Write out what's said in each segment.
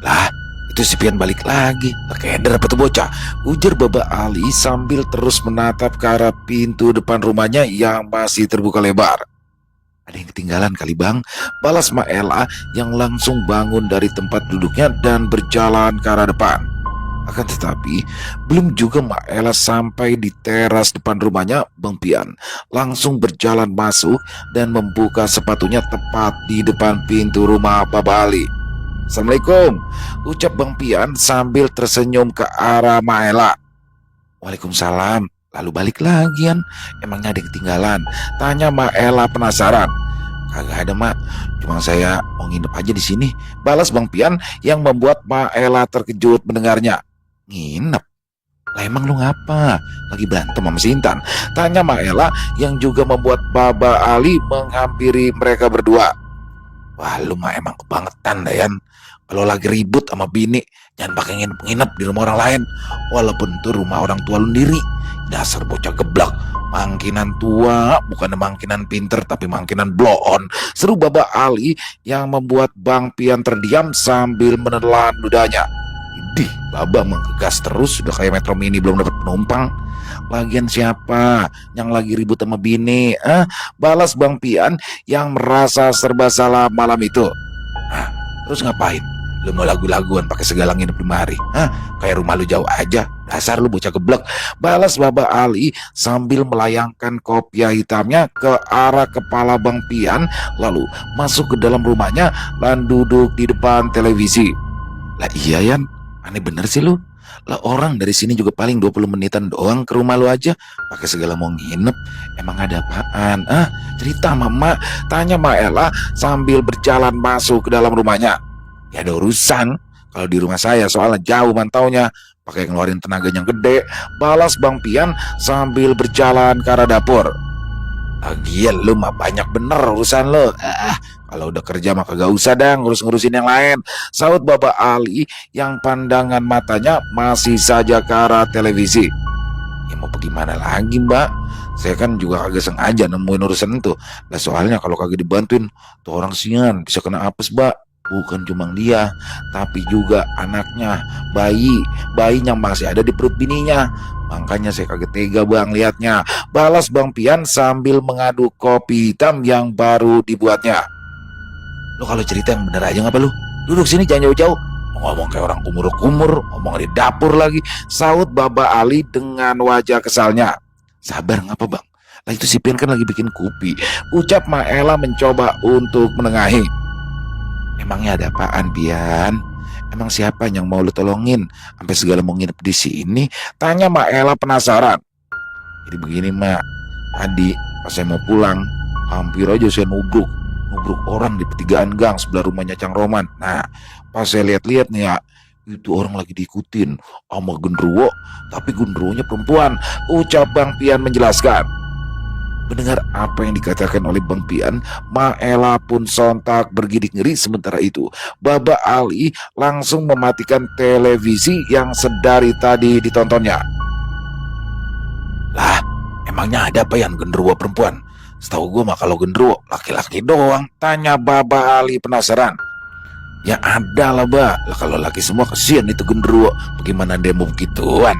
Lah, itu si Pian balik lagi. Lah keder apa tuh bocah? Ujar Baba Ali sambil terus menatap ke arah pintu depan rumahnya yang masih terbuka lebar. Ada yang ketinggalan kali bang, balas Maela yang langsung bangun dari tempat duduknya dan berjalan ke arah depan. Akan tetapi, belum juga Maela sampai di teras depan rumahnya, Bang Pian langsung berjalan masuk dan membuka sepatunya tepat di depan pintu rumah Baba Ali. Assalamualaikum, ucap Bang Pian sambil tersenyum ke arah Maela. Waalaikumsalam. Lalu balik lagian, emangnya ada yang ketinggalan? Tanya Maela penasaran. Kagak ada mak, cuma saya mau nginep aja di sini. Balas Bang Pian yang membuat Maela terkejut mendengarnya. Nginep? Lah emang lu ngapa? Lagi berantem sama si Intan? Tanya Maela yang juga membuat Baba Ali menghampiri mereka berdua. Wah lu mah emang kebangetan Dayan. Kalau lagi ribut sama bini, jangan pakai nginep-nginep di rumah orang lain. Walaupun itu rumah orang tua lu sendiri. Dasar bocah geblak. Mangkinan tua, bukan mangkinan pinter, tapi mangkinan blow on. Seru Baba Ali yang membuat Bang Pian terdiam sambil menelan ludahnya. Idih, Baba menggegas terus, sudah kayak Metro Mini belum dapat penumpang. Lagian siapa yang lagi ribut sama bini? Balas Bang Pian yang merasa serba salah malam itu. Terus ngapain? Lu mau lagu-laguan pakai segala nginep di mari? Kayak rumah lu jauh aja. Dasar lu bocah geblek. Balas Baba Ali sambil melayangkan kopiah hitamnya ke arah kepala Bang Pian, lalu masuk ke dalam rumahnya dan duduk di depan televisi. Lah iya Yan, aneh bener sih lu. Lah orang dari sini juga paling 20 menitan doang ke rumah lu aja pakai segala mau nginep. Emang ada apaan? Cerita mama, tanya Maela sambil berjalan masuk ke dalam rumahnya. Ya ada urusan. Kalau di rumah saya soalnya jauh mantaunya, pakai ngeluarin tenaga yang gede. Balas Bang Pian sambil berjalan ke arah dapur. Lagian lu mah banyak bener urusan lu. Kalau udah kerja mah kagak usah dah ngurus-ngurusin yang lain. Saut Baba Ali yang pandangan matanya masih saja ke arah televisi. Ya mau bagaimana lagi mbak? Saya kan juga kagak sengaja nemuin urusan itu. Lah soalnya kalau kagak dibantuin, tuh orang sian bisa kena apes mbak. Bukan cuma dia, tapi juga anaknya, bayinya masih ada di perut bininya. Makanya saya kaget tega bang liatnya. Balas Bang Pian sambil mengaduk kopi hitam yang baru dibuatnya. Lo kalau cerita yang bener aja ngapa lu? Duduk sini jangan jauh-jauh. Ngomong kayak orang kumur-kumur, ngomong di dapur lagi. Saut Baba Ali dengan wajah kesalnya. Sabar ngapa bang? Lah itu si Pian kan lagi bikin kopi. Ucap Maela mencoba untuk menengahi. Emangnya ada apaan Pian? Emang siapa yang mau lu tolongin? Sampai segala mau nginep di sini? Tanya Maela penasaran. Jadi begini mak, tadi pas saya mau pulang, hampir aja saya nubruk orang di pertigaan gang sebelah rumahnya Cang Roman. Nah, pas saya lihat-lihat nih ya, itu orang lagi diikutin sama genderuwo, tapi genderuwonya perempuan. Ucap Bang Pian menjelaskan. Mendengar apa yang dikatakan oleh Bang Pian, Maela pun sontak bergidik ngeri. Sementara itu, Baba Ali langsung mematikan televisi yang sedari tadi ditontonnya. Lah, emangnya ada apa yang genderuwo perempuan? Setahu gue mah kalau genderuwo laki-laki doang. Tanya Baba Ali penasaran. Ya ada lah bah. Lah kalau laki semua kesian itu genderuwo. Bagaimana dia mau begituan?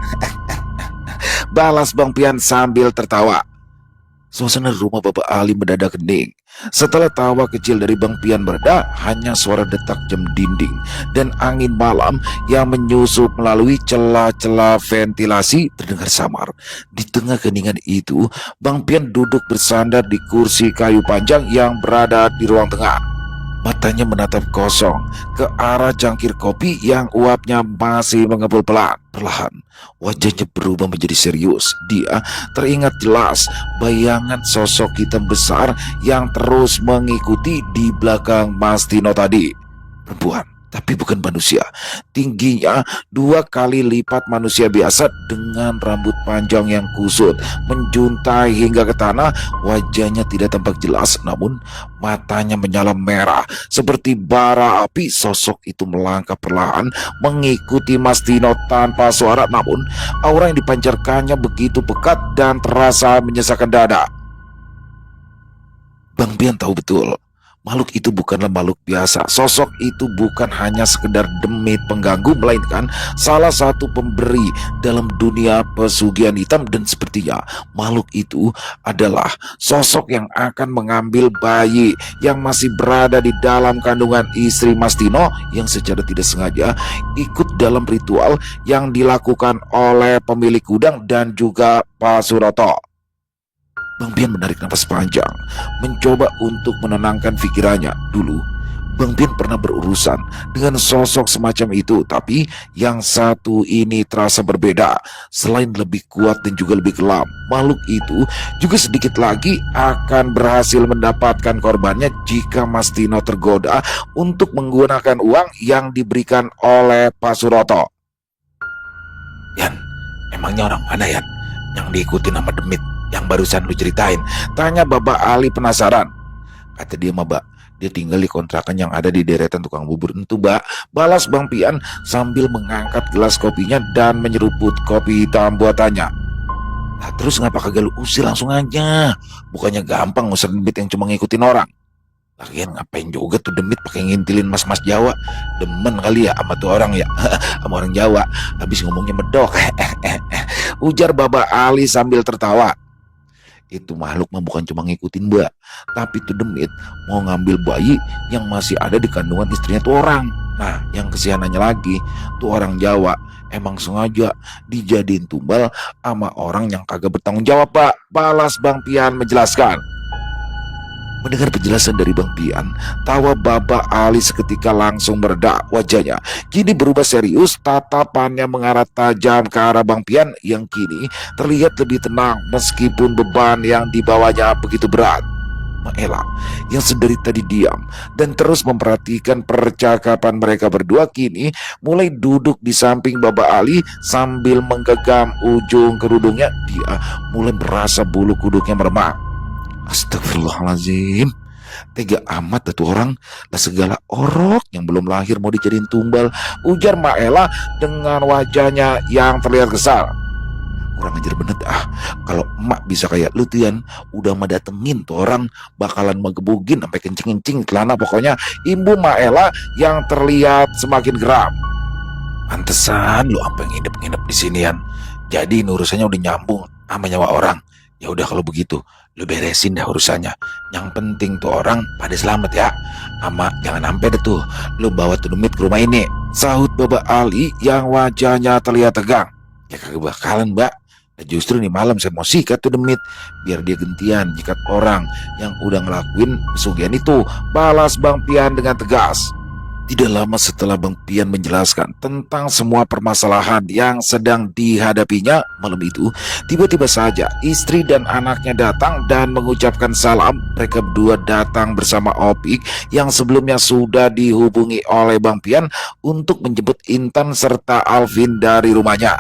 Balas Bang Pian sambil tertawa. Suasana rumah Bapak Ali mendadak hening. Setelah tawa kecil dari Bang Pian mereda, hanya suara detak jam dinding dan angin malam yang menyusup melalui celah-celah ventilasi terdengar samar. Di tengah keningan itu, Bang Pian duduk bersandar di kursi kayu panjang yang berada di ruang tengah. Matanya menatap kosong ke arah cangkir kopi yang uapnya masih mengepul pelan. Perlahan, wajahnya berubah menjadi serius. Dia teringat jelas bayangan sosok hitam besar yang terus mengikuti di belakang Mas Tino tadi. Perempuan, tapi bukan manusia. Tingginya 2 kali lipat manusia biasa dengan rambut panjang yang kusut, menjuntai hingga ke tanah. Wajahnya tidak tampak jelas, namun matanya menyala merah seperti bara api. Sosok itu melangkah perlahan mengikuti Mas Tino tanpa suara, namun aura yang dipancarkannya begitu pekat dan terasa menyesakkan dada. Bang Pian tahu betul Makhluk itu bukanlah makhluk biasa. Sosok itu bukan hanya sekedar demit pengganggu, melainkan salah satu pemberi dalam dunia pesugihan hitam. Dan sepertinya makhluk itu adalah sosok yang akan mengambil bayi yang masih berada di dalam kandungan istri Mas Tino, yang secara tidak sengaja ikut dalam ritual yang dilakukan oleh pemilik gudang dan juga Pak Suroto. Bang Pian menarik nafas panjang, mencoba untuk menenangkan pikirannya. Dulu, Bang Pian pernah berurusan dengan sosok semacam itu, tapi yang satu ini terasa berbeda. Selain lebih kuat dan juga lebih gelap, makhluk itu juga sedikit lagi akan berhasil mendapatkan korbannya jika Mas Tino tergoda untuk menggunakan uang yang diberikan oleh Pak Suroto. Yan, emangnya orang mana Yan yang diikuti nama demit yang barusan lu ceritain? Tanya Baba Ali penasaran. Kata dia mah, Mbak, dia tinggal di kontrakan yang ada di deretan tukang bubur itu, Mbak. Balas Bang Pian sambil mengangkat gelas kopinya dan menyeruput kopi hitam buatannya. Nah terus ngapa kagak lu usir langsung aja? Bukannya gampang ngusir demit yang cuma ngikutin orang. Lagian ngapain juga tuh demit pakai ngintilin mas-mas Jawa? Demen kali ya sama tuh orang ya, sama orang Jawa. Habis ngomongnya medok. Ujar Baba Ali sambil tertawa. Itu makhluk mah bukan cuma ngikutin Mbak, tapi tuh demit mau ngambil bayi yang masih ada di kandungan istrinya tuh orang. Nah yang kesianannya lagi, tuh orang Jawa emang sengaja dijadiin tumbal sama orang yang kagak bertanggung jawab, Pak. Balas Bang Pian menjelaskan. Mendengar penjelasan dari Bang Pian, tawa Baba Ali seketika langsung mereda. Wajahnya kini berubah serius, tatapannya mengarah tajam ke arah Bang Pian yang kini terlihat lebih tenang meskipun beban yang dibawanya begitu berat. Maela yang sedari tadi diam dan terus memperhatikan percakapan mereka berdua kini mulai duduk di samping Baba Ali sambil menggenggam ujung kerudungnya. Dia mulai merasa bulu kuduknya meremang. Astagfirullahaladzim, tega amat tuh orang. Lah segala orok yang belum lahir mau dijadiin tumbal, ujar Maela dengan wajahnya yang terlihat kesal. Kurang ajar bener ah, kalau emak bisa kayak lu Tian, udah mah datengin tuh orang, bakalan ngegebugin sampai kencing-kencing celana. Pokoknya Ibu Maela yang terlihat semakin geram. Pantesan lu sampai nginep-nginep di sinian. Jadi urusannya udah nyambung sama nyawa orang. Ya udah kalau begitu, lu beresin dah urusannya. Yang penting tuh orang pada selamat ya. Ama jangan sampai deh tuh lu bawa tuh demit ke rumah ini, sahut Baba Ali yang wajahnya terlihat tegang. Ya kagak bakalan, Mbak. Nah, justru nih malam saya mau sikat tuh demit biar dia gentian jikat orang yang udah ngelakuin pesugihan itu, balas Bang Pian dengan tegas. Tidak lama setelah Bang Pian menjelaskan tentang semua permasalahan yang sedang dihadapinya malam itu, tiba-tiba saja istri dan anaknya datang dan mengucapkan salam. Mereka berdua datang bersama Opik yang sebelumnya sudah dihubungi oleh Bang Pian untuk menjemput Intan serta Alvin dari rumahnya.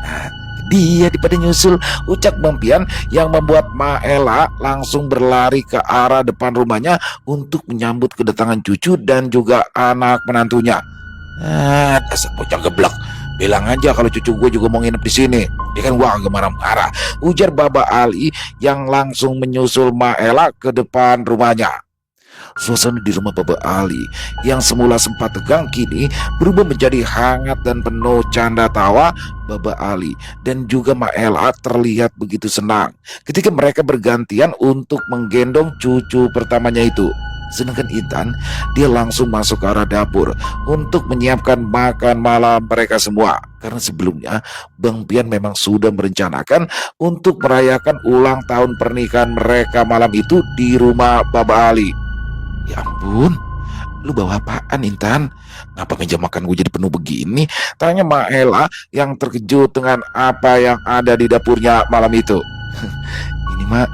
Nah, dia pada nyusul, ucap Bang Pian yang membuat Maela langsung berlari ke arah depan rumahnya untuk menyambut kedatangan cucu dan juga anak menantunya. Dasar bocah geblek, bilang aja kalau cucu gue juga mau nginep di sini. Dia kan gua agak marah-marah, ujar Baba Ali yang langsung menyusul Maela ke depan rumahnya. Suasana di rumah Baba Ali yang semula sempat tegang kini berubah menjadi hangat dan penuh canda tawa. Baba Ali dan juga Maela terlihat begitu senang ketika mereka bergantian untuk menggendong cucu pertamanya itu. Sedangkan Intan, dia langsung masuk ke arah dapur untuk menyiapkan makan malam mereka semua. Karena sebelumnya Bang Pian memang sudah merencanakan untuk merayakan ulang tahun pernikahan mereka malam itu di rumah Baba Ali. Ya ampun, lu bawa apaan Intan? Ngapa meja makan gue jadi penuh begini? Tanya Maela yang terkejut dengan apa yang ada di dapurnya malam itu. Ini mak,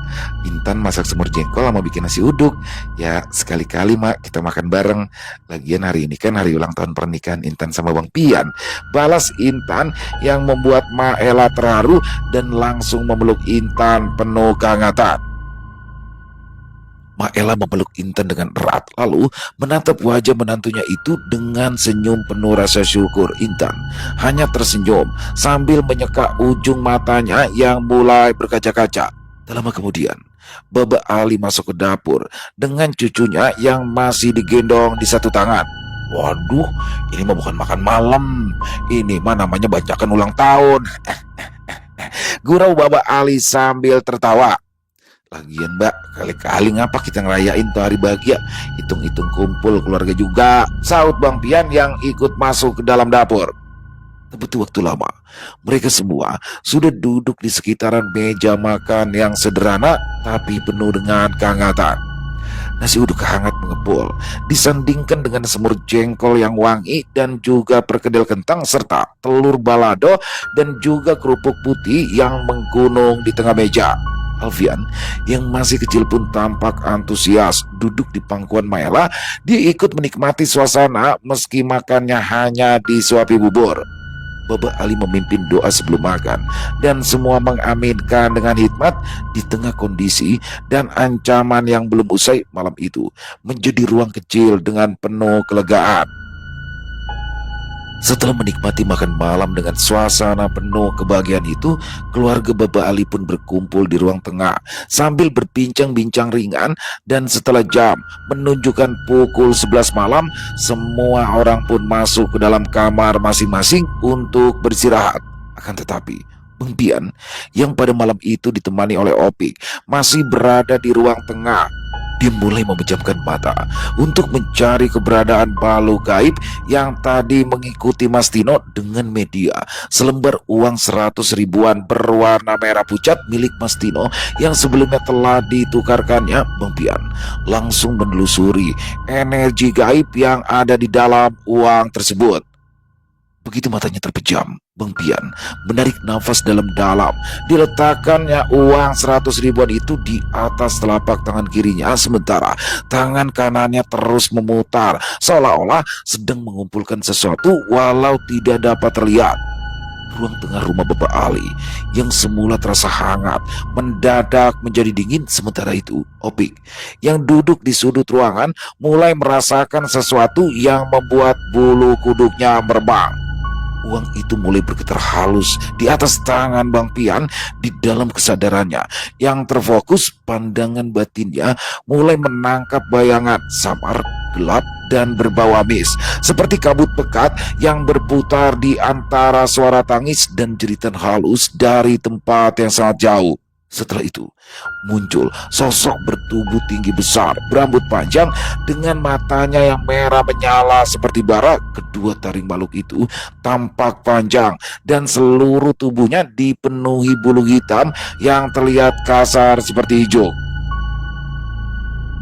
Intan masak semur jengkol sama bikin nasi uduk. Ya sekali-kali mak kita makan bareng. Lagian hari ini kan hari ulang tahun pernikahan Intan sama Bang Pian. Balas Intan yang membuat Maela terharu dan langsung memeluk Intan penuh kehangatan. Maela memeluk Intan dengan erat lalu menatap wajah menantunya itu dengan senyum penuh rasa syukur. Intan hanya tersenyum sambil menyeka ujung matanya yang mulai berkaca-kaca. Tak lama kemudian Baba Ali masuk ke dapur dengan cucunya yang masih digendong di satu tangan. Waduh, ini mah bukan makan malam, ini mah namanya bacakan ulang tahun. Gurau Baba Ali sambil tertawa. Lagian mbak, kali-kali ngapa kita ngerayain tuh hari bahagia? Hitung-hitung kumpul keluarga juga, saut Bang Pian yang ikut masuk ke dalam dapur. Tak butuh waktu lama, mereka semua sudah duduk di sekitaran meja makan yang sederhana tapi penuh dengan kehangatan. Nasi uduk hangat mengepul, disandingkan dengan semur jengkol yang wangi dan juga perkedel kentang serta telur balado dan juga kerupuk putih yang menggunung di tengah meja. Alfian yang masih kecil pun tampak antusias duduk di pangkuan Maela. Dia ikut menikmati suasana meski makannya hanya disuapi bubur. Baba Ali memimpin doa sebelum makan dan semua mengaminkan dengan hikmat di tengah kondisi dan ancaman yang belum usai. Malam itu menjadi ruang kecil dengan penuh kelegaan. Setelah menikmati makan malam dengan suasana penuh kebahagiaan itu, keluarga Baba Ali pun berkumpul di ruang tengah sambil berbincang-bincang ringan, dan setelah jam menunjukkan pukul 11 malam, semua orang pun masuk ke dalam kamar masing-masing untuk beristirahat. Akan tetapi, Bang Pian yang pada malam itu ditemani oleh Opik masih berada di ruang tengah. Dia mulai memejamkan mata untuk mencari keberadaan makhluk gaib yang tadi mengikuti Mas Tino dengan media selembar uang 100 ribuan berwarna merah pucat milik Mas Tino yang sebelumnya telah ditukarkannya. Bang Pian langsung menelusuri energi gaib yang ada di dalam uang tersebut. Begitu matanya terpejam, Bang Pian menarik nafas dalam-dalam. Diletakkannya uang 100 ribuan itu di atas telapak tangan kirinya, sementara tangan kanannya terus memutar seolah-olah sedang mengumpulkan sesuatu walau tidak dapat terlihat. Ruang tengah rumah Bapak Ali yang semula terasa hangat mendadak menjadi dingin. Sementara itu Opik yang duduk di sudut ruangan mulai merasakan sesuatu yang membuat bulu kuduknya merebah. Uang itu mulai bergetar halus di atas tangan Bang Pian. Di dalam kesadarannya yang terfokus, pandangan batinnya mulai menangkap bayangan samar, gelap, dan berbau amis, seperti kabut pekat yang berputar di antara suara tangis dan jeritan halus dari tempat yang sangat jauh. Setelah itu muncul sosok bertubuh tinggi besar, berambut panjang, dengan matanya yang merah menyala seperti bara. Kedua taring makhluk itu tampak panjang dan seluruh tubuhnya dipenuhi bulu hitam yang terlihat kasar seperti hijau.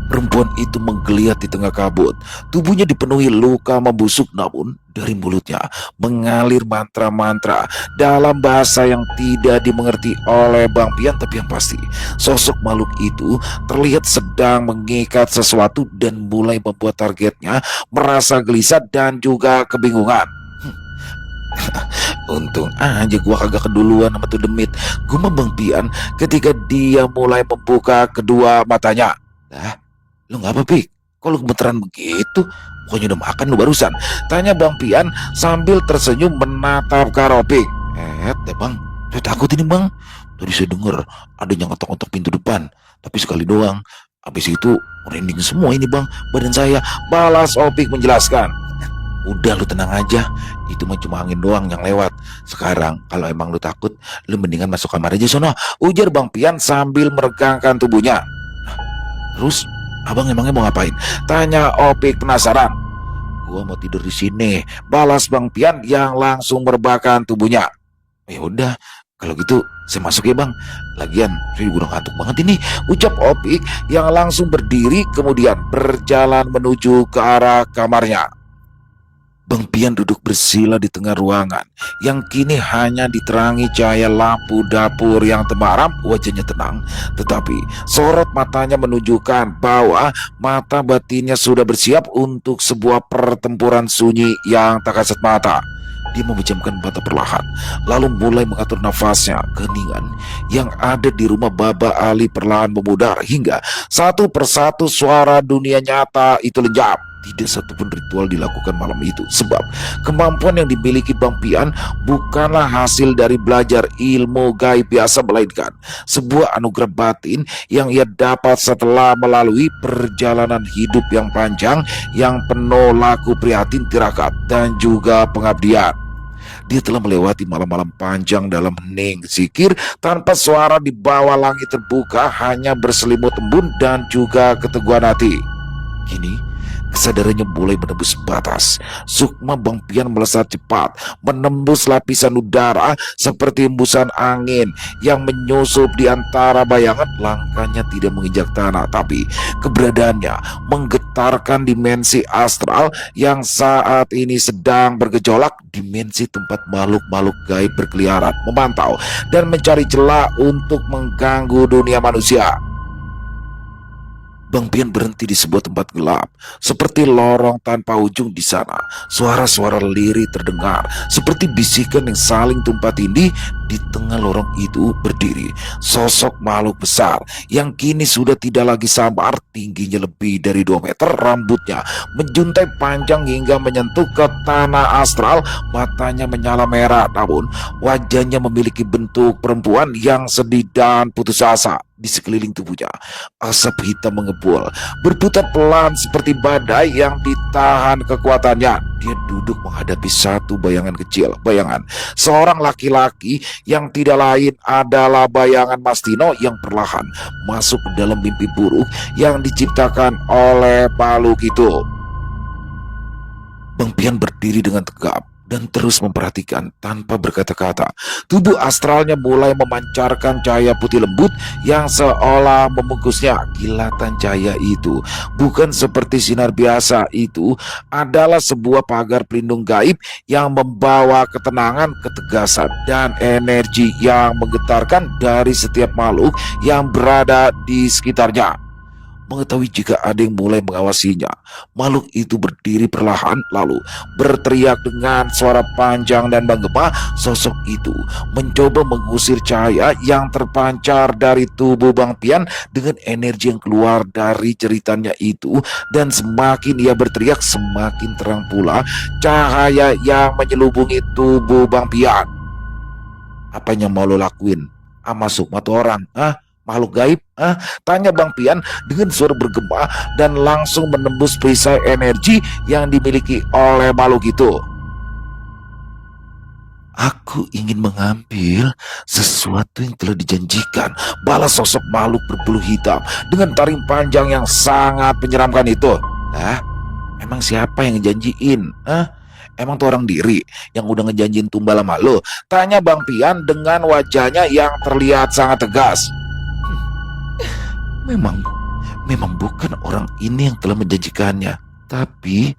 Perempuan itu menggeliat di tengah kabut. Tubuhnya dipenuhi luka membusuk, namun dari mulutnya mengalir mantra-mantra dalam bahasa yang tidak dimengerti oleh Bang Pian. Tapi yang pasti, sosok makhluk itu terlihat sedang mengikat sesuatu dan mulai membuat targetnya merasa gelisah dan juga kebingungan. Untung aja gua kagak keduluan sama tuh demit, gumam Bang Pian ketika dia mulai membuka kedua matanya. Lu ngapa Pik? Kok lu gemeteran begitu? Pokoknya udah makan lu barusan? Tanya Bang Pian sambil tersenyum menatap ke Opik. Deh bang, saya takut ini bang. Tadi saya denger ada yang ngetok-ngetok pintu depan, tapi sekali doang. Habis itu merinding semua ini bang, badan saya, balas Opik menjelaskan. Udah lu tenang aja, itu mah cuma angin doang yang lewat. Sekarang kalau emang lu takut, lu mendingan masuk kamar aja sono, ujar Bang Pian sambil meregangkan tubuhnya. Terus abang emangnya mau ngapain? Tanya Opik penasaran. Gua mau tidur di sini, balas Bang Pian yang langsung merebahkan tubuhnya. Ya udah, kalau gitu saya masuk ya bang. Lagian saya udah ngantuk banget ini, ucap Opik yang langsung berdiri kemudian berjalan menuju ke arah kamarnya. Bang Pian duduk bersila di tengah ruangan yang kini hanya diterangi cahaya lampu dapur yang temaram. Wajahnya tenang, tetapi sorot matanya menunjukkan bahwa mata batinnya sudah bersiap untuk sebuah pertempuran sunyi yang tak kasat mata. Dia memejamkan mata perlahan, lalu mulai mengatur nafasnya. Keheningan yang ada di rumah Baba Ali perlahan memudar hingga satu persatu suara dunia nyata itu lenyap. Tidak satupun ritual dilakukan malam itu, sebab kemampuan yang dimiliki Bang Pian bukanlah hasil dari belajar ilmu gaib biasa, melainkan sebuah anugerah batin yang ia dapat setelah melalui perjalanan hidup yang panjang, yang penuh laku prihatin, tirakat, dan juga pengabdian. Dia telah melewati malam-malam panjang dalam hening zikir tanpa suara di bawah langit terbuka, hanya berselimut embun dan juga keteguhan hati. Kini kesadarannya mulai menembus batas. Sukma Bang Pian melesat cepat, menembus lapisan udara seperti hembusan angin yang menyusup di antara bayangan. Langkahnya tidak menginjak tanah, tapi keberadaannya menggetarkan dimensi astral yang saat ini sedang bergejolak. Dimensi tempat makhluk-makhluk gaib berkeliaran, memantau, dan mencari celah untuk mengganggu dunia manusia. Bang Pian berhenti di sebuah tempat gelap, seperti lorong tanpa ujung. Di sana, suara-suara lirih terdengar, seperti bisikan yang saling tumpah tindih. Di tengah lorong itu berdiri sosok makhluk besar yang kini sudah tidak lagi samar. Tingginya lebih dari 2 meter, rambutnya menjuntai panjang hingga menyentuh ke tanah astral. Matanya menyala merah, namun wajahnya memiliki bentuk perempuan yang sedih dan putus asa. Di sekeliling tubuhnya, asap hitam mengepul, berputar pelan seperti badai yang ditahan kekuatannya. Dia duduk menghadapi satu bayangan kecil. Bayangan seorang laki-laki yang tidak lain adalah bayangan Mas Tino yang perlahan masuk ke dalam mimpi buruk yang diciptakan oleh makhluk itu. Bang Pian berdiri dengan tegap dan terus memperhatikan tanpa berkata-kata. Tubuh astralnya mulai memancarkan cahaya putih lembut yang seolah membungkusnya. Kilatan cahaya itu bukan seperti sinar biasa, itu adalah sebuah pagar pelindung gaib yang membawa ketenangan, ketegasan, dan energi yang menggetarkan dari setiap makhluk yang berada di sekitarnya. Mengetahui jika ada yang mulai mengawasinya, makhluk itu berdiri perlahan, lalu berteriak dengan suara panjang dan menggema. Sosok itu mencoba mengusir cahaya yang terpancar dari tubuh Bang Pian dengan energi yang keluar dari ceritanya itu. Dan semakin ia berteriak, semakin terang pula cahaya yang menyelubungi tubuh Bang Pian. Apa yang mau lo lakuin? Masuk mata orang, makhluk gaib? Tanya Bang Pian dengan suara bergema dan langsung menembus perisai energi yang dimiliki oleh makhluk itu. Aku ingin mengambil sesuatu yang telah dijanjikan, balas sosok makhluk berbulu hitam dengan taring panjang yang sangat menyeramkan itu. Emang siapa yang ngejanjiin? Emang tuh orang diri yang udah ngejanjiin tumbal sama lo? Tanya Bang Pian dengan wajahnya yang terlihat sangat tegas. Memang bukan orang ini yang telah menjanjikannya, tapi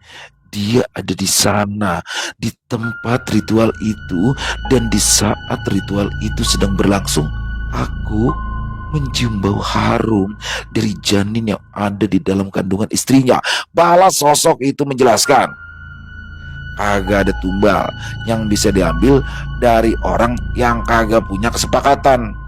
dia ada di sana, di tempat ritual itu. Dan di saat ritual itu sedang berlangsung, aku mencium bau harum dari janin yang ada di dalam kandungan istrinya. Balas sosok itu menjelaskan. Kagak ada tumbal yang bisa diambil dari orang yang kagak punya kesepakatan.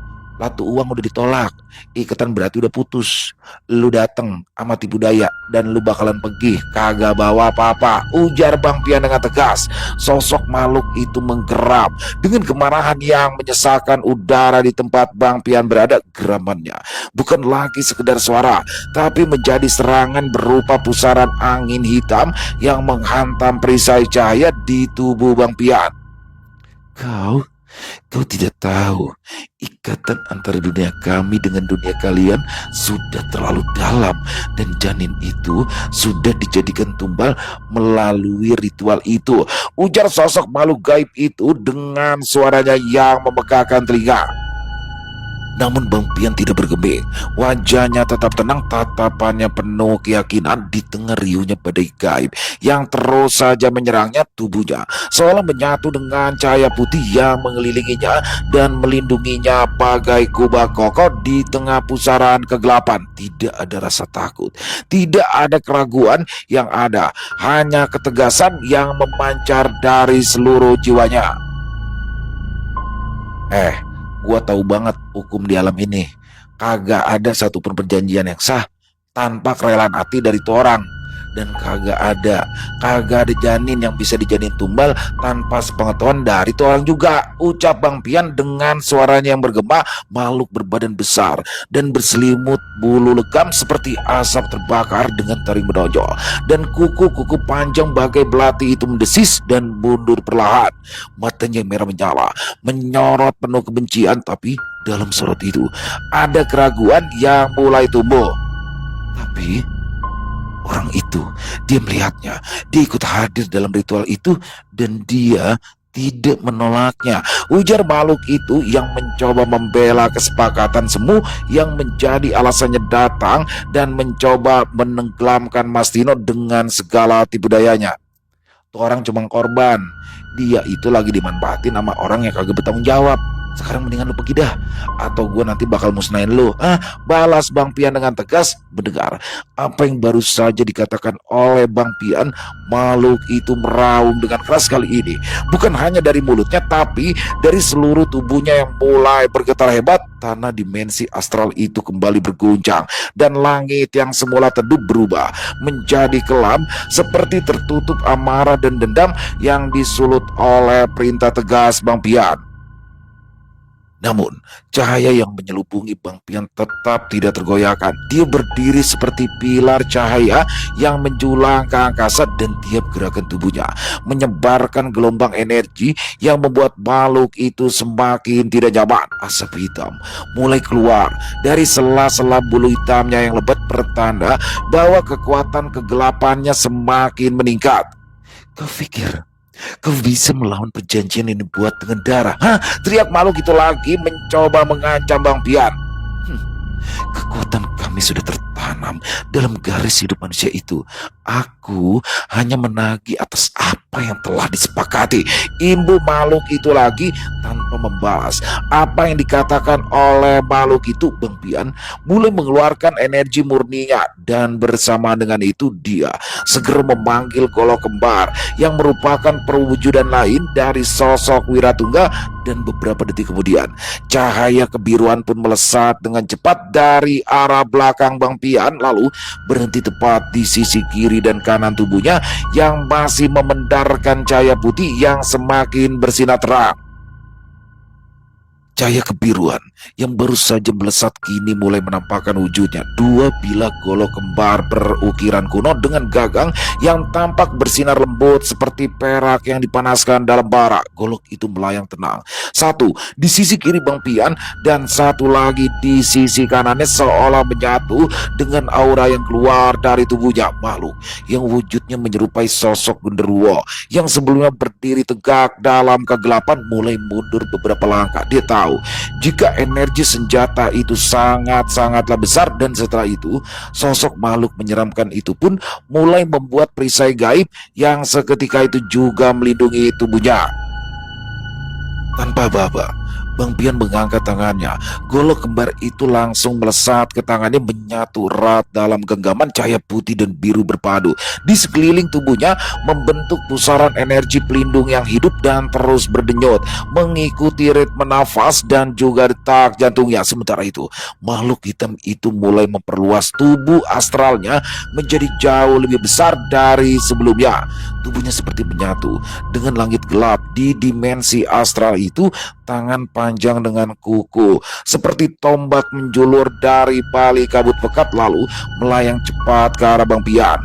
Latu uang udah ditolak, ikatan berarti udah putus. Lu dateng sama tipu daya dan lu bakalan pergi kagak bawa apa-apa, ujar Bang Pian dengan tegas. Sosok makhluk itu menggeram dengan kemarahan yang menyesalkan udara di tempat Bang Pian berada. Geramannya bukan lagi sekedar suara, tapi menjadi serangan berupa pusaran angin hitam yang menghantam perisai cahaya di tubuh Bang Pian. Kau tidak tahu, ikatan antara dunia kami dengan dunia kalian sudah terlalu dalam, dan janin itu sudah dijadikan tumbal melalui ritual itu, ujar sosok makhluk gaib itu dengan suaranya yang memegahkan telinga. Namun Bang Pian tidak bergeming. Wajahnya tetap tenang, tatapannya penuh keyakinan. Di tengah riuhnya badai gaib yang terus saja menyerangnya, tubuhnya seolah menyatu dengan cahaya putih yang mengelilinginya dan melindunginya bagai kubah kokoh di tengah pusaran kegelapan. Tidak ada rasa takut, tidak ada keraguan, yang ada hanya ketegasan yang memancar dari seluruh jiwanya. Gua tahu banget hukum di alam ini. Kagak ada satupun perjanjian yang sah tanpa kerelaan hati dari tuh orang. dan kagak ada janin yang bisa dijanin tumbal tanpa sepengetahuan dari tuh orang juga, ucap Bang Pian dengan suaranya yang bergema. Makhluk berbadan besar dan berselimut bulu legam seperti asap terbakar dengan taring menonjol, dan kuku-kuku panjang bagai belati itu mendesis dan mundur perlahan. Matanya yang merah menyala menyorot penuh kebencian, tapi dalam sorot itu ada keraguan yang mulai tumbuh. Tapi orang itu, dia melihatnya, dia ikut hadir dalam ritual itu, dan dia tidak menolaknya, ujar makhluk itu yang mencoba membela kesepakatan semu yang menjadi alasannya datang dan mencoba menenggelamkan Mas Tino dengan segala tipu dayanya. Tuh orang cuma korban, dia itu lagi dimanfaatin sama orang yang kagak bertanggung jawab. Sekarang mendingan lu pergi dah, atau gue nanti bakal musnahin lu. Balas Bang Pian dengan tegas. Mendengar apa yang baru saja dikatakan oleh Bang Pian, makhluk itu meraung dengan keras kali ini. Bukan hanya dari mulutnya, tapi dari seluruh tubuhnya yang mulai bergetar hebat. Tanah dimensi astral itu kembali berguncang, dan langit yang semula teduh berubah menjadi kelam, seperti tertutup amarah dan dendam yang disulut oleh perintah tegas Bang Pian. Namun, cahaya yang menyelubungi Bang Pian tetap tidak tergoyahkan. Dia berdiri seperti pilar cahaya yang menjulang ke angkasa, dan tiap gerakan tubuhnya menyebarkan gelombang energi yang membuat makhluk itu semakin tidak nyaman. Asap hitam mulai keluar dari sela-sela bulu hitamnya yang lebat, pertanda bahwa kekuatan kegelapannya semakin meningkat. Kau pikir kau bisa melawan perjanjian yang dibuat dengan darah? Teriak makhluk itu lagi, mencoba mengancam Bang Pian. Kekuatan kami sudah tertanam dalam garis hidup manusia itu. Aku hanya menagih atas apa yang telah disepakati, imbu makhluk itu lagi tanpa membalas apa yang dikatakan oleh makhluk itu. Bang Pian mulai mengeluarkan energi murninya, dan bersama dengan itu dia segera memanggil golok kembar yang merupakan perwujudan lain dari sosok Wiratungga. Dan beberapa detik kemudian, cahaya kebiruan pun melesat dengan cepat dari arah belakang Bang Pian, lalu berhenti tepat di sisi kiri dan kanan tubuhnya yang masih memendarkan cahaya putih yang semakin bersinar terang. Cahaya kebiruan yang baru saja melesat kini mulai menampakkan wujudnya. Dua bilah golok kembar berukiran kuno dengan gagang yang tampak bersinar lembut seperti perak yang dipanaskan dalam bara. Golok itu melayang tenang, satu di sisi kiri Bang Pian dan satu lagi di sisi kanannya, seolah menyatu dengan aura yang keluar dari tubuhnya. Makhluk yang wujudnya menyerupai sosok genderuwo yang sebelumnya berdiri tegak dalam kegelapan mulai mundur beberapa langkah. Dia tahu jika energi senjata itu sangat-sangatlah besar, dan setelah itu sosok makhluk menyeramkan itu pun mulai membuat perisai gaib yang seketika itu juga melindungi tubuhnya. Tanpa baba, Bang Pian mengangkat tangannya. Golok kembar itu langsung melesat ke tangannya, menyatu erat dalam genggaman cahaya putih dan biru berpadu di sekeliling tubuhnya, membentuk pusaran energi pelindung yang hidup dan terus berdenyut mengikuti ritme nafas dan juga detak jantungnya. Sementara itu, makhluk hitam itu mulai memperluas tubuh astralnya menjadi jauh lebih besar dari sebelumnya. Tubuhnya seperti menyatu dengan langit gelap di dimensi astral itu. Tangan panjang dengan kuku seperti tombak menjulur dari balik kabut pekat, lalu melayang cepat ke arah Bang Pian.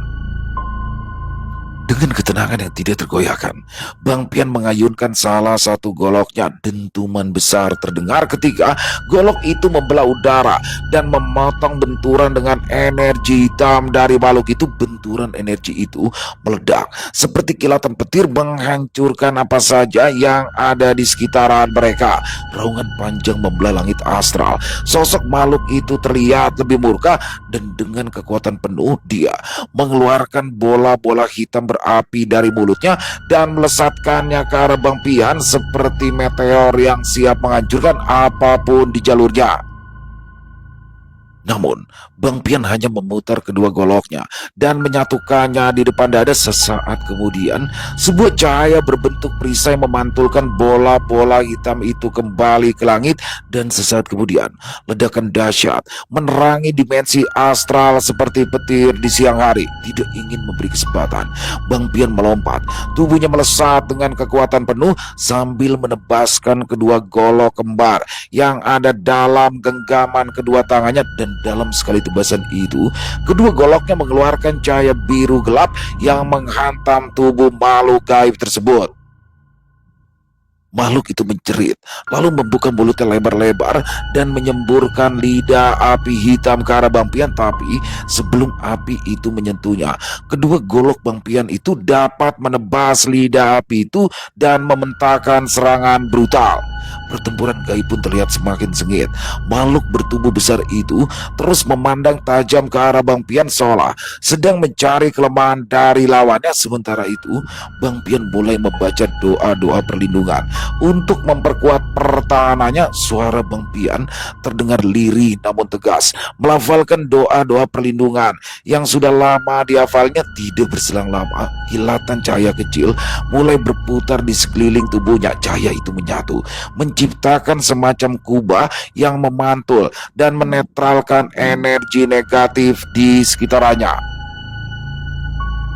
Dengan ketenangan yang tidak tergoyahkan, Bang Pian mengayunkan salah satu goloknya. Dentuman besar terdengar ketika golok itu membelah udara dan memotong benturan dengan energi hitam dari makhluk itu. Benturan energi itu meledak seperti kilatan petir, menghancurkan apa saja yang ada di sekitaran mereka. Raungan panjang membelah langit astral. Sosok makhluk itu terlihat lebih murka, dan dengan kekuatan penuh dia mengeluarkan bola-bola hitam berapi dari mulutnya dan melesatkannya ke arah Bang Pian seperti meteor yang siap menghancurkan apapun di jalurnya. Namun, Bang Pian hanya memutar kedua goloknya dan menyatukannya di depan dada. Sesaat kemudian, sebuah cahaya berbentuk perisai memantulkan bola-bola hitam itu kembali ke langit, dan sesaat kemudian, ledakan dahsyat menerangi dimensi astral seperti petir di siang hari. Tidak ingin memberi kesempatan, Bang Pian melompat. Tubuhnya melesat dengan kekuatan penuh sambil menebaskan kedua golok kembar yang ada dalam genggaman kedua tangannya, dan dalam sekali tebasan itu, kedua goloknya mengeluarkan cahaya biru gelap yang menghantam tubuh makhluk gaib tersebut. Makhluk itu menjerit, lalu membuka mulutnya lebar-lebar dan menyemburkan lidah api hitam ke arah Bang Pian. Tapi sebelum api itu menyentuhnya, kedua golok Bang Pian itu dapat menebas lidah api itu dan mementahkan serangan brutal. Pertempuran gaib pun terlihat semakin sengit. Makhluk bertubuh besar itu terus memandang tajam ke arah Bang Pian seolah sedang mencari kelemahan dari lawannya. Sementara itu, Bang Pian mulai membaca doa-doa perlindungan untuk memperkuat pertahanannya. Suara Bang Pian terdengar lirih namun tegas, melafalkan doa-doa perlindungan yang sudah lama dihafalnya. Tidak berselang lama, kilatan cahaya kecil mulai berputar di sekeliling tubuhnya. Cahaya itu menyatu, menciptakan semacam kubah yang memantul dan menetralkan energi negatif di sekitarnya.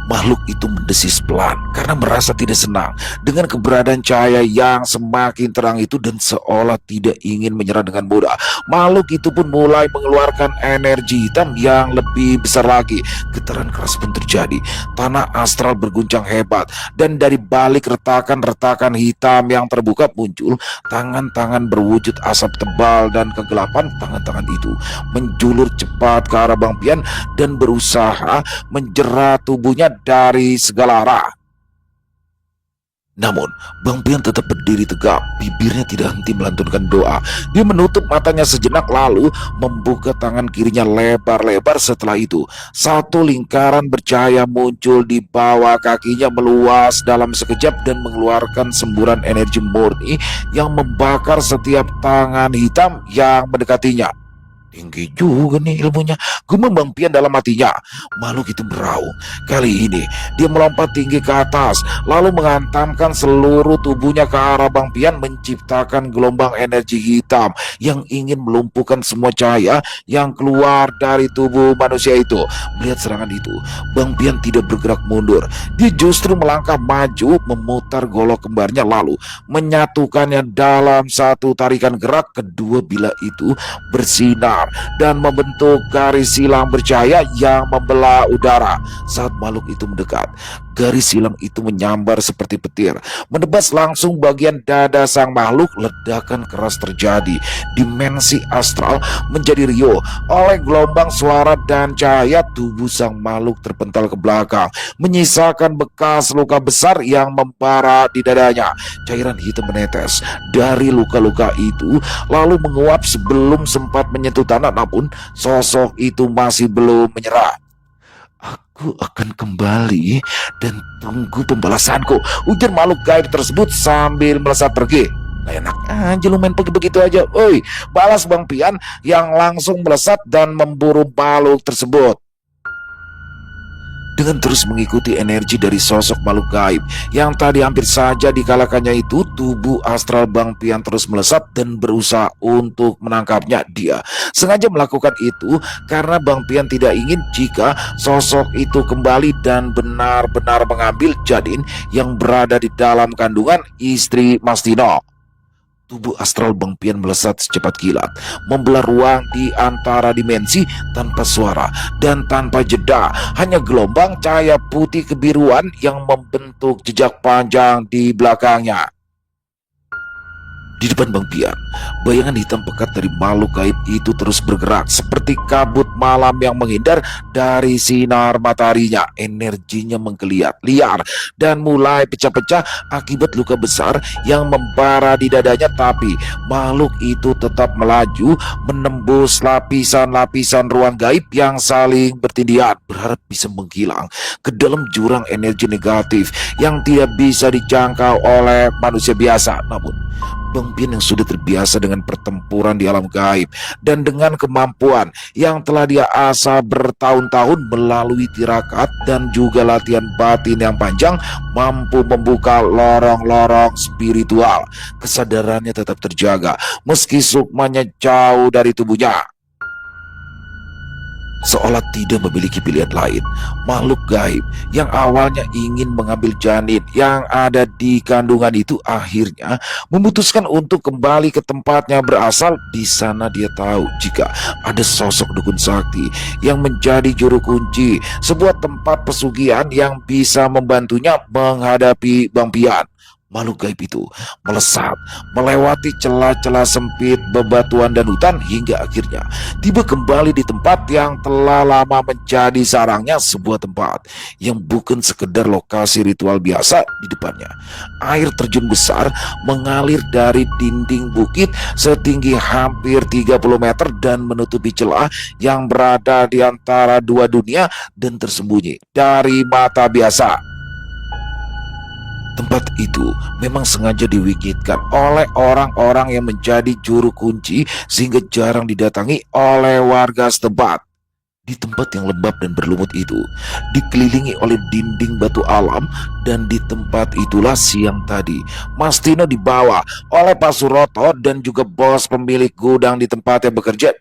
Makhluk itu mendesis pelan karena merasa tidak senang dengan keberadaan cahaya yang semakin terang itu, dan seolah tidak ingin menyerah dengan mudah. Makhluk itu pun mulai mengeluarkan energi hitam yang lebih besar lagi. Getaran keras pun terjadi. Tanah astral berguncang hebat, dan dari balik retakan-retakan hitam yang terbuka muncul tangan-tangan berwujud asap tebal dan kegelapan. Tangan-tangan itu menjulur cepat ke arah Bang Pian dan berusaha menjerat tubuhnya dari segala arah. Namun, Bang Pian tetap berdiri tegap, bibirnya tidak henti melantunkan doa. Dia menutup matanya sejenak lalu membuka tangan kirinya lebar-lebar. Setelah itu, satu lingkaran bercahaya muncul di bawah kakinya, meluas dalam sekejap dan mengeluarkan semburan energi murni yang membakar setiap tangan hitam yang mendekatinya. Tinggi juga nih ilmunya, gumam Bang Pian dalam hatinya. Makhluk itu meraung. Kali ini dia melompat tinggi ke atas, lalu menghantamkan seluruh tubuhnya ke arah Bang Pian, menciptakan gelombang energi hitam yang ingin melumpuhkan semua cahaya yang keluar dari tubuh manusia itu. Melihat serangan itu, Bang Pian tidak bergerak mundur. Dia justru melangkah maju, memutar golok kembarnya lalu menyatukannya dalam satu tarikan gerak. Kedua bila itu bersinar dan membentuk garis silang bercahaya yang membelah udara. Saat makhluk itu mendekat, garis silang itu menyambar seperti petir, menebas langsung bagian dada sang makhluk. Ledakan keras terjadi. Dimensi astral menjadi riuh oleh gelombang suara dan cahaya. Tubuh sang makhluk terpental ke belakang, menyisakan bekas luka besar yang membara di dadanya. Cairan hitam menetes dari luka-luka itu lalu menguap sebelum sempat menyentuh tanah. Namun sosok itu masih belum menyerah. Aku akan kembali dan tunggu pembalasanku, ujar makhluk gaib tersebut sambil melesat pergi. Nah, enak aja lu main pergi begitu aja. Oi, balas Bang Pian yang langsung melesat dan memburu makhluk tersebut. Dengan terus mengikuti energi dari sosok makhluk gaib yang tadi hampir saja dikalahkannya itu, tubuh astral Bang Pian terus melesat dan berusaha untuk menangkapnya. Dia sengaja melakukan itu karena Bang Pian tidak ingin jika sosok itu kembali dan benar-benar mengambil Jadin yang berada di dalam kandungan istri Mas Tino. Tubuh astral Bang Pian melesat secepat kilat, membelah ruang di antara dimensi tanpa suara dan tanpa jeda. Hanya gelombang cahaya putih kebiruan yang membentuk jejak panjang di belakangnya. Di depan Bang Pian, bayangan hitam pekat dari makhluk gaib itu terus bergerak seperti kabut malam yang menghindar dari sinar mataharinya. Energinya menggeliat liar dan mulai pecah-pecah akibat luka besar yang membara di dadanya. Tapi makhluk itu tetap melaju, menembus lapisan-lapisan ruang gaib yang saling bertindihan, berharap bisa menghilang ke dalam jurang energi negatif yang tidak bisa dijangkau oleh manusia biasa. Namun Bang Pian yang sudah terbiasa dengan pertempuran di alam gaib dan dengan kemampuan yang telah dia asah bertahun-tahun melalui tirakat dan juga latihan batin yang panjang, mampu membuka lorong-lorong spiritual. Kesadarannya tetap terjaga meski sukmanya jauh dari tubuhnya. Seolah tidak memiliki pilihan lain, makhluk gaib yang awalnya ingin mengambil janin yang ada di kandungan itu akhirnya memutuskan untuk kembali ke tempatnya berasal. Di sana dia tahu jika ada sosok dukun sakti yang menjadi juru kunci sebuah tempat pesugihan yang bisa membantunya menghadapi Bang Pian. Makhluk gaib itu melesat melewati celah-celah sempit bebatuan dan hutan hingga akhirnya tiba kembali di tempat yang telah lama menjadi sarangnya, sebuah tempat yang bukan sekedar lokasi ritual biasa. Di depannya air terjun besar mengalir dari dinding bukit setinggi hampir 30 meter dan menutupi celah yang berada di antara dua dunia dan tersembunyi dari mata biasa. Tempat itu memang sengaja diwikitkan oleh orang-orang yang menjadi juru kunci sehingga jarang didatangi oleh warga setempat. Di tempat yang lembab dan berlumut itu, dikelilingi oleh dinding batu alam, dan di tempat itulah siang tadi Mas Tino dibawa oleh Pak Suroto dan juga bos pemilik gudang di tempat yang bekerja.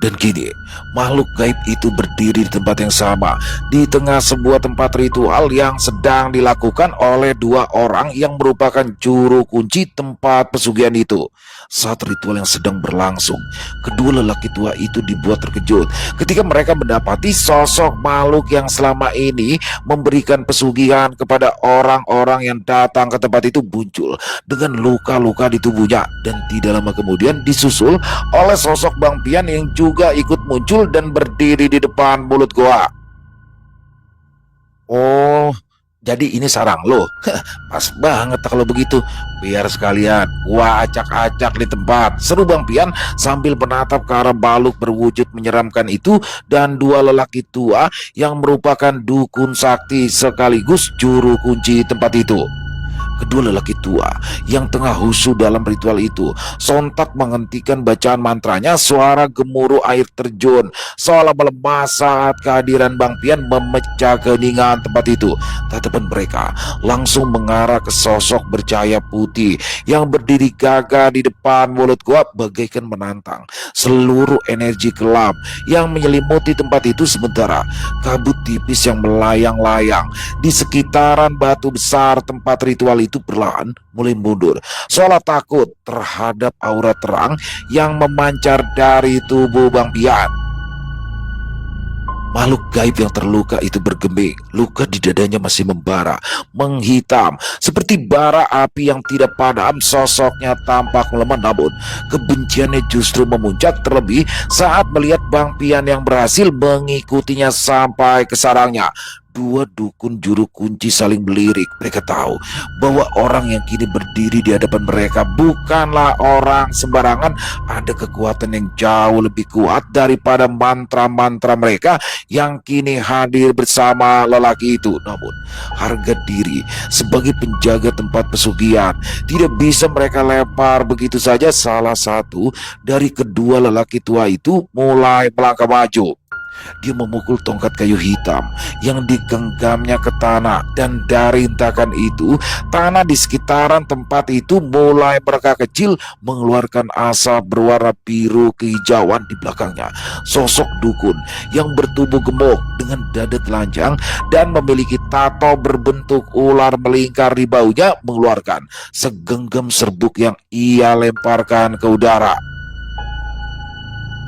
Dan kini makhluk gaib itu berdiri di tempat yang sama, di tengah sebuah tempat ritual yang sedang dilakukan oleh dua orang yang merupakan juru kunci tempat pesugihan itu. Saat ritual yang sedang berlangsung, kedua lelaki tua itu dibuat terkejut ketika mereka mendapati sosok makhluk yang selama ini memberikan pesugihan kepada orang-orang yang datang ke tempat itu muncul dengan luka-luka di tubuhnya, dan tidak lama kemudian disusul oleh sosok Bang Pian yang juga ikut muncul dan berdiri di depan mulut goa. Oh, jadi ini sarang lo. Pas banget kalau begitu. Biar sekalian gua acak-acak di tempat, seru Bang Pian sambil menatap ke arah baluk berwujud menyeramkan itu dan dua lelaki tua yang merupakan dukun sakti sekaligus juru kunci tempat itu. Kedua lelaki tua yang tengah husu dalam ritual itu sontak menghentikan bacaan mantranya. Suara gemuruh air terjun seolah melemah saat kehadiran Bang Pian memecah keheningan tempat itu. Tatapan mereka langsung mengarah ke sosok bercahaya putih yang berdiri gagah di depan mulut gua bagaikan menantang seluruh energi gelap yang menyelimuti tempat itu. Sementara kabut tipis yang melayang-layang di sekitaran batu besar tempat ritual itu perlahan mulai mundur, seolah takut terhadap aura terang yang memancar dari tubuh Bang Pian. Makhluk gaib yang terluka itu bergeming, luka di dadanya masih membara, menghitam seperti bara api yang tidak padam. Sosoknya tampak melemah, namun kebenciannya justru memuncak, terlebih saat melihat Bang Pian yang berhasil mengikutinya sampai ke sarangnya. Dua dukun juru kunci saling melirik. Mereka tahu bahwa orang yang kini berdiri di hadapan mereka bukanlah orang sembarangan. Ada kekuatan yang jauh lebih kuat daripada mantra-mantra mereka yang kini hadir bersama lelaki itu. Namun harga diri sebagai penjaga tempat pesugihan tidak bisa mereka lempar begitu saja. Salah satu dari kedua lelaki tua itu mulai melangkah maju. Dia memukul tongkat kayu hitam yang digenggamnya ke tanah, dan dari hentakan itu tanah di sekitaran tempat itu mulai mereka kecil mengeluarkan asap berwarna biru kehijauan. Di belakangnya sosok dukun yang bertubuh gemuk dengan dada telanjang dan memiliki tato berbentuk ular melingkar di bahunya mengeluarkan segenggam serbuk yang ia lemparkan ke udara.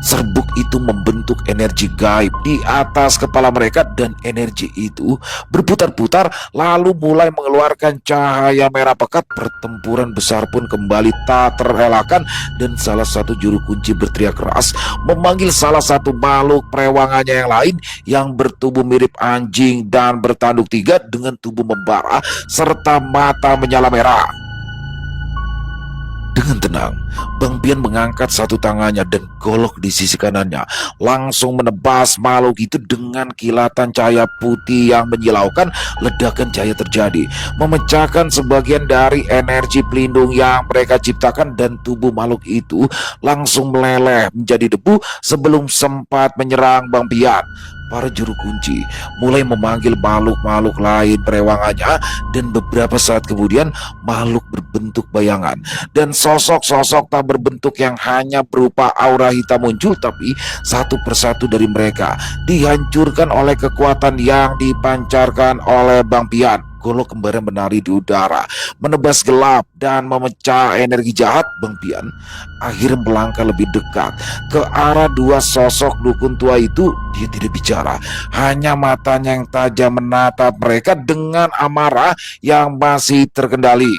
Serbuk itu membentuk energi gaib di atas kepala mereka, dan energi itu berputar-putar lalu mulai mengeluarkan cahaya merah pekat. Pertempuran besar pun kembali tak terelakkan, dan salah satu juru kunci berteriak keras memanggil salah satu makhluk perewangannya yang lain yang bertubuh mirip anjing dan bertanduk tiga dengan tubuh membara serta mata menyala merah. Dengan tenang, Bang Pian mengangkat satu tangannya dan golok di sisi kanannya langsung menebas makhluk itu dengan kilatan cahaya putih yang menyilaukan. Ledakan cahaya terjadi, memecahkan sebagian dari energi pelindung yang mereka ciptakan dan tubuh makhluk itu langsung meleleh menjadi debu sebelum sempat menyerang Bang Pian. Para juru kunci mulai memanggil makhluk-makhluk lain perewangannya dan beberapa saat kemudian makhluk berbentuk bayangan dan sosok-sosok tak berbentuk yang hanya berupa aura hitam muncul, tapi satu persatu dari mereka dihancurkan oleh kekuatan yang dipancarkan oleh Bang Pian. Golok kembarnya menari di udara, menebas gelap dan memecah energi jahat. Bang Pian akhirnya melangkah lebih dekat ke arah dua sosok dukun tua itu. Dia tidak bicara, hanya matanya yang tajam menatap mereka dengan amarah yang masih terkendali.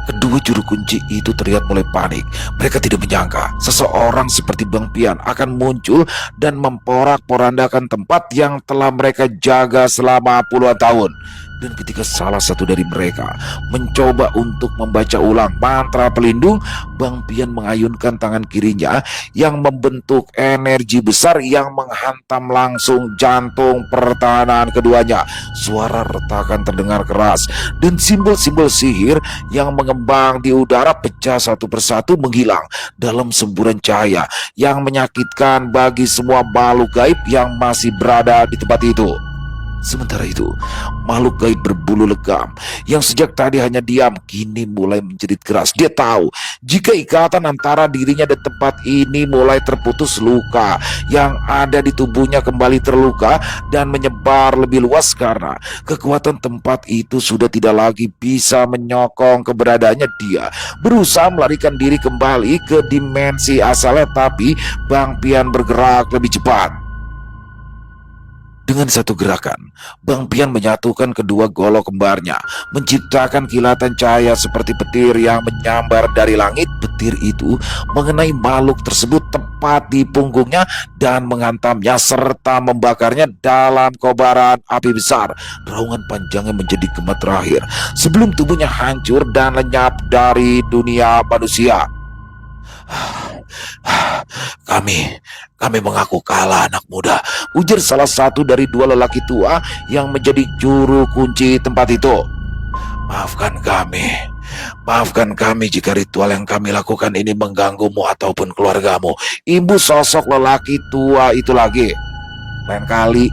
Kedua juru kunci itu terlihat mulai panik. Mereka tidak menyangka seseorang seperti Bang Pian akan muncul dan memporak-porandakan tempat yang telah mereka jaga selama puluhan tahun. Dan ketika salah satu dari mereka mencoba untuk membaca ulang mantra pelindung, Bang Pian mengayunkan tangan kirinya yang membentuk energi besar yang menghantam langsung jantung pertahanan keduanya. Suara retakan terdengar keras dan simbol-simbol sihir yang mengembang di udara pecah satu persatu menghilang dalam semburan cahaya yang menyakitkan bagi semua makhluk gaib yang masih berada di tempat itu. Sementara itu, makhluk gaib berbulu legam yang sejak tadi hanya diam kini mulai menjerit keras. Dia tahu jika ikatan antara dirinya dan tempat ini mulai terputus, luka yang ada di tubuhnya kembali terluka dan menyebar lebih luas karena kekuatan tempat itu sudah tidak lagi bisa menyokong keberadaannya. Dia berusaha melarikan diri kembali ke dimensi asalnya, tapi Bang Pian bergerak lebih cepat. Dengan satu gerakan, Bang Pian menyatukan kedua golok kembarnya, menciptakan kilatan cahaya seperti petir yang menyambar dari langit. Petir itu mengenai makhluk tersebut tepat di punggungnya dan menghantamnya serta membakarnya dalam kobaran api besar. Raungan panjangnya menjadi gema terakhir sebelum tubuhnya hancur dan lenyap dari dunia manusia. Kami mengaku kalah, anak muda, ujar salah satu dari dua lelaki tua yang menjadi juru kunci tempat itu. Maafkan kami jika ritual yang kami lakukan ini mengganggumu ataupun keluargamu, ibu sosok lelaki tua itu lagi. Lain kali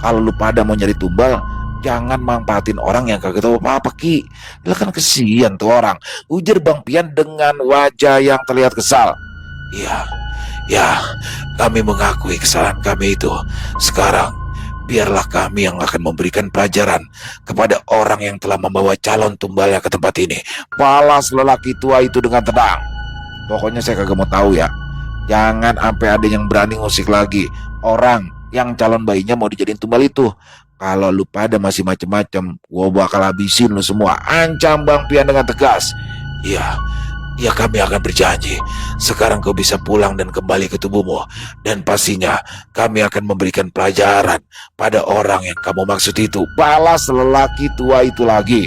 kalau lu pada mau nyari tumbal, jangan manfaatin orang yang kagak tahu apa-apa, Ki. Lah kan kesian tuh orang, ujar Bang Pian dengan wajah yang terlihat kesal. Ya, kami mengakui kesalahan kami itu. Sekarang, biarlah kami yang akan memberikan pelajaran kepada orang yang telah membawa calon tumbalnya ke tempat ini, balas lelaki tua itu dengan tenang. Pokoknya saya kagak mau tahu ya. Jangan sampai ada yang berani ngusik lagi orang yang calon bayinya mau dijadiin tumbal itu. Kalau lu pada masih macem-macem, gua bakal habisin lu semua, ancam Bang Pian dengan tegas. Ya, kami akan berjanji. Sekarang kau bisa pulang dan kembali ke tubuhmu. Dan pastinya kami akan memberikan pelajaran pada orang yang kamu maksud itu, balas lelaki tua itu lagi.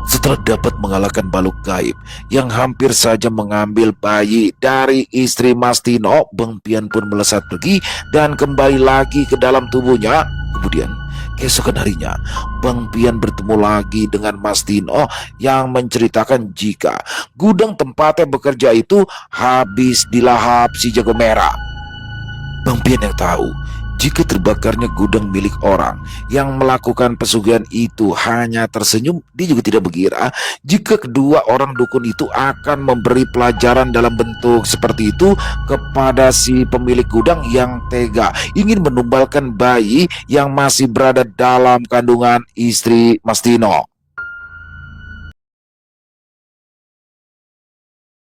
Setelah dapat mengalahkan makhluk gaib yang hampir saja mengambil bayi dari istri Mas Tino, Bang Pian pun melesat pergi dan kembali lagi ke dalam tubuhnya. Kemudian keesokan harinya, Bang Pian bertemu lagi dengan Mas Tino yang menceritakan jika gudang tempatnya bekerja itu habis dilahap si jago merah. Bang Pian yang tahu jika terbakarnya gudang milik orang yang melakukan pesugihan itu hanya tersenyum. Dia juga tidak mengira jika kedua orang dukun itu akan memberi pelajaran dalam bentuk seperti itu kepada si pemilik gudang yang tega ingin menumbalkan bayi yang masih berada dalam kandungan istri Mas Tino.